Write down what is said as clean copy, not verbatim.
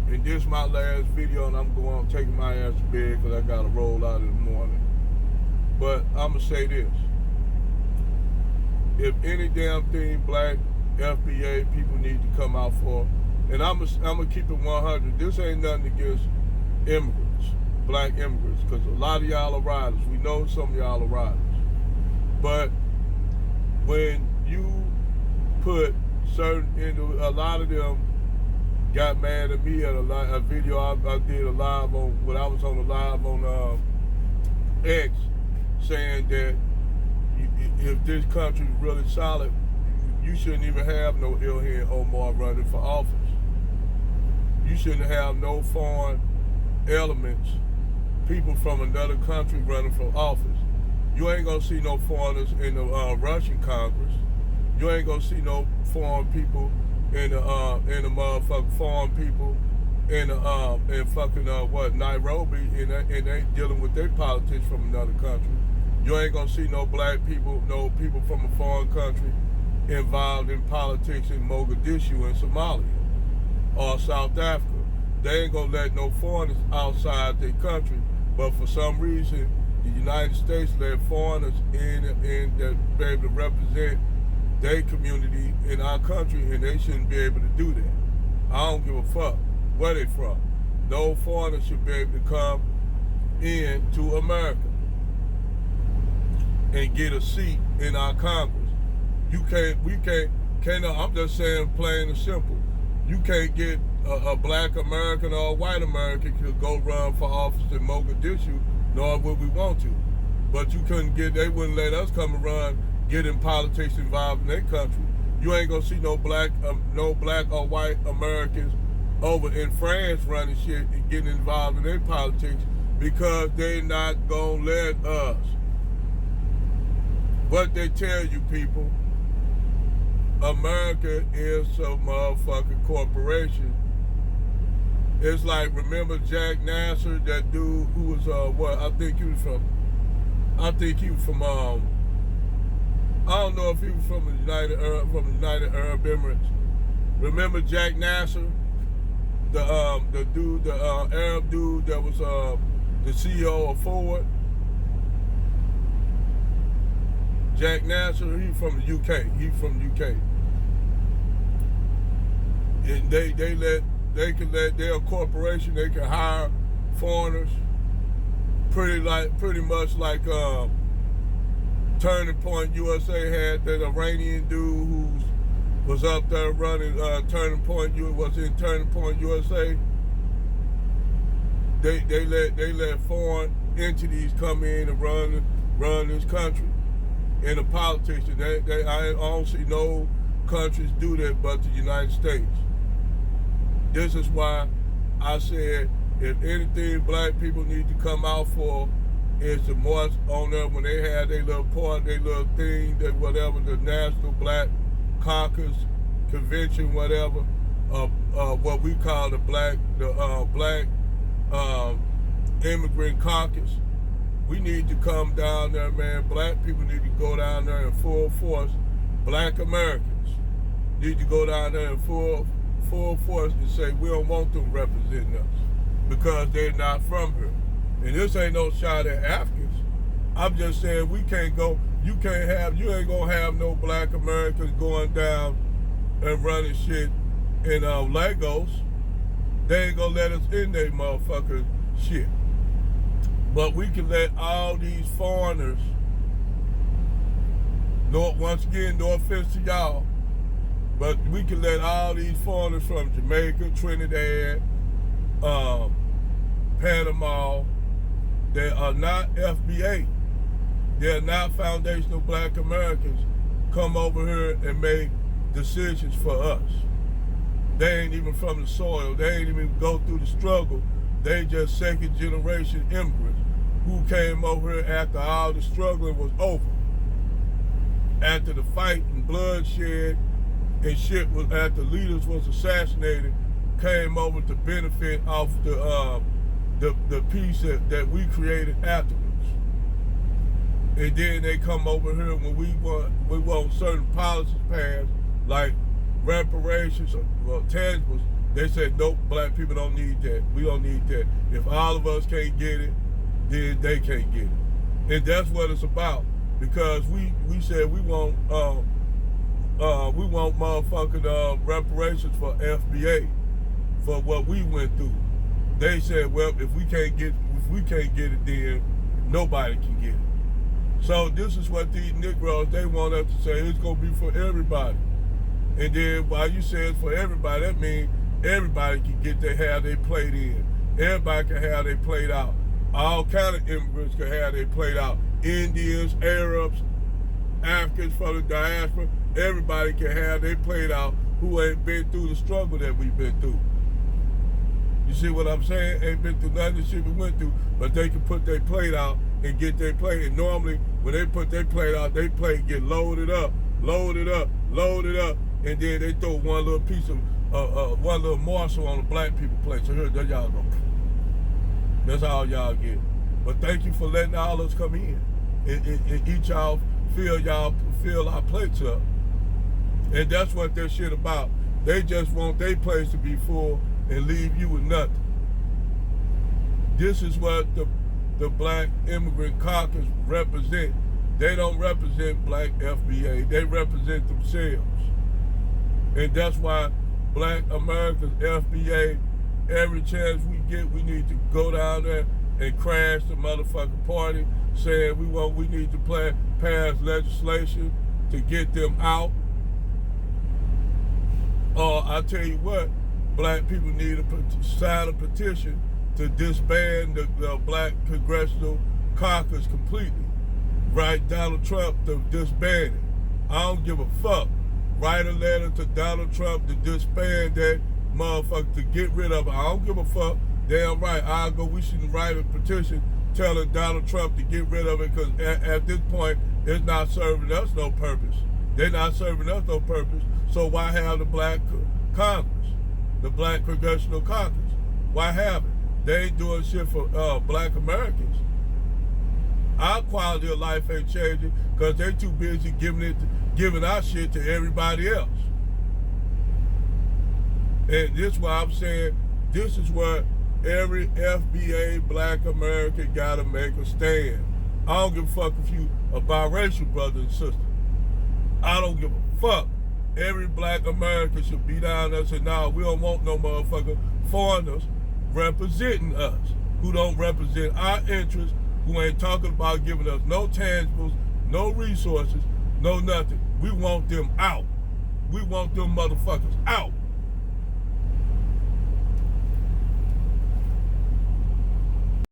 And this is my last video, and I'm going taking my ass to bed because I got to roll out in the morning. But I'm going to say this. If any damn thing black FBA people need to come out for, and I'm going to keep it 100, this ain't nothing against immigrants, black immigrants, because a lot of y'all are riders. We know some of y'all are riders. But when you put a lot of them got mad at me at a video I did a live on, when I was on the live on X, saying that if this country is really solid, you shouldn't even have no Ilhan Omar running for office. You shouldn't have no foreign elements, people from another country running for office. You ain't gonna see no foreigners in the Russian Congress. You ain't gonna see no foreign people in the motherfucking foreign people in fucking Nairobi, and they dealing with their politics from another country. You ain't gonna see no black people, no people from a foreign country involved in politics in Mogadishu and Somalia or South Africa. They ain't gonna let no foreigners outside their country, but for some reason the United States let foreigners in that be able to represent their community in our country, and they shouldn't be able to do that. I don't give a fuck where they from. No foreigner should be able to come into America and get a seat in our Congress. I'm just saying plain and simple. You can't get a black American or a white American to go run for office in Mogadishu, nor would we want to. But they wouldn't let us come and run, get in politics involved in their country. You ain't gonna see no black or white Americans over in France running shit and getting involved in their politics, because they not gonna let us. But they tell you people, America is a motherfucking corporation. It's like, remember Jack Nasser, that dude who was I think he was from I don't know if he was from the United Arab Emirates. Remember Jack Nasser, the Arab dude that was the CEO of Ford. Jack Nasser, he's from the UK. And they're a corporation. They can hire foreigners, pretty much like Turning Point USA had that Iranian dude who was up there running Turning Point USA. They let foreign entities come in and run this country. In the politics, I don't see no countries do that but the United States. This is why I said, if anything black people need to come out for is the march on there when they had their little part, their little thing, that whatever, the National Black Caucus Convention, whatever, what we call the Black Immigrant Caucus. We need to come down there, man. Black people need to go down there in full force. Black Americans need to go down there in full force and say, we don't want them representing us because they're not from here. And this ain't no shot at Africans. I'm just saying we can't go, you ain't gonna have no black Americans going down and running shit in Lagos. They ain't gonna let us in their motherfucking shit. But we can let all these foreigners, once again, no offense to y'all, but we can let all these foreigners from Jamaica, Trinidad, Panama, they are not FBA, they're not foundational black Americans, come over here and make decisions for us. They ain't even from the soil, they ain't even go through the struggle. They just second generation immigrants who came over here after all the struggling was over. After the fight and bloodshed and shit was, after leaders was assassinated, came over to benefit off the peace that we created afterwards. And then they come over here when we want certain policies passed, like reparations or tangibles. They said, nope, black people don't need that. We don't need that. If all of us can't get it, then they can't get it. And that's what it's about. Because we said we want motherfucking reparations for FBA for what we went through. They said, well, if we can't get it, then nobody can get it. So this is what these Negroes, they want us to say, it's gonna be for everybody. And then while you say it's for everybody, that means everybody can get have their plate in. Everybody can have their plate out. All kind of immigrants can have their plate out. Indians, Arabs, Africans from the diaspora, everybody can have their plate out who ain't been through the struggle that we've been through. You see what I'm saying? Ain't been through none of the shit we went through, but they can put their plate out and get their plate. And normally, when they put their plate out, their plate get loaded up, and then they throw one little piece of, one little morsel on the black people plate. So here, there y'all go. That's all y'all get. But thank you for letting all us come in and each y'all fill our plates up. And that's what that shit about. They just want their place to be full and leave you with nothing. This is what the black immigrant caucus represent. They don't represent black FBA. They represent themselves. And that's why black Americans, FBA, every chance we get, we need to go down there and crash the motherfucking party, saying we need to pass legislation to get them out. Or I tell you what, black people need to sign a petition to disband the black congressional caucus completely. Write Donald Trump to disband it. I don't give a fuck. Write a letter to Donald Trump to disband that motherfucker, to get rid of it. I don't give a fuck. Damn right. We should write a petition telling Donald Trump to get rid of it, because at this point, it's not serving us no purpose. They're not serving us no purpose. So why have the black Congress, the black congressional caucus? Why have it? They ain't doing shit for black Americans. Our quality of life ain't changing because they too busy giving our shit to everybody else. And this is why I'm saying this is where every FBA black American gotta make a stand. I don't give a fuck if you a biracial brother and sister. I don't give a fuck. Every black American should be down there and say, nah, we don't want no motherfucker foreigners representing us, who don't represent our interests, who ain't talking about giving us no tangibles, no resources, no nothing. We want them out. We want them motherfuckers out.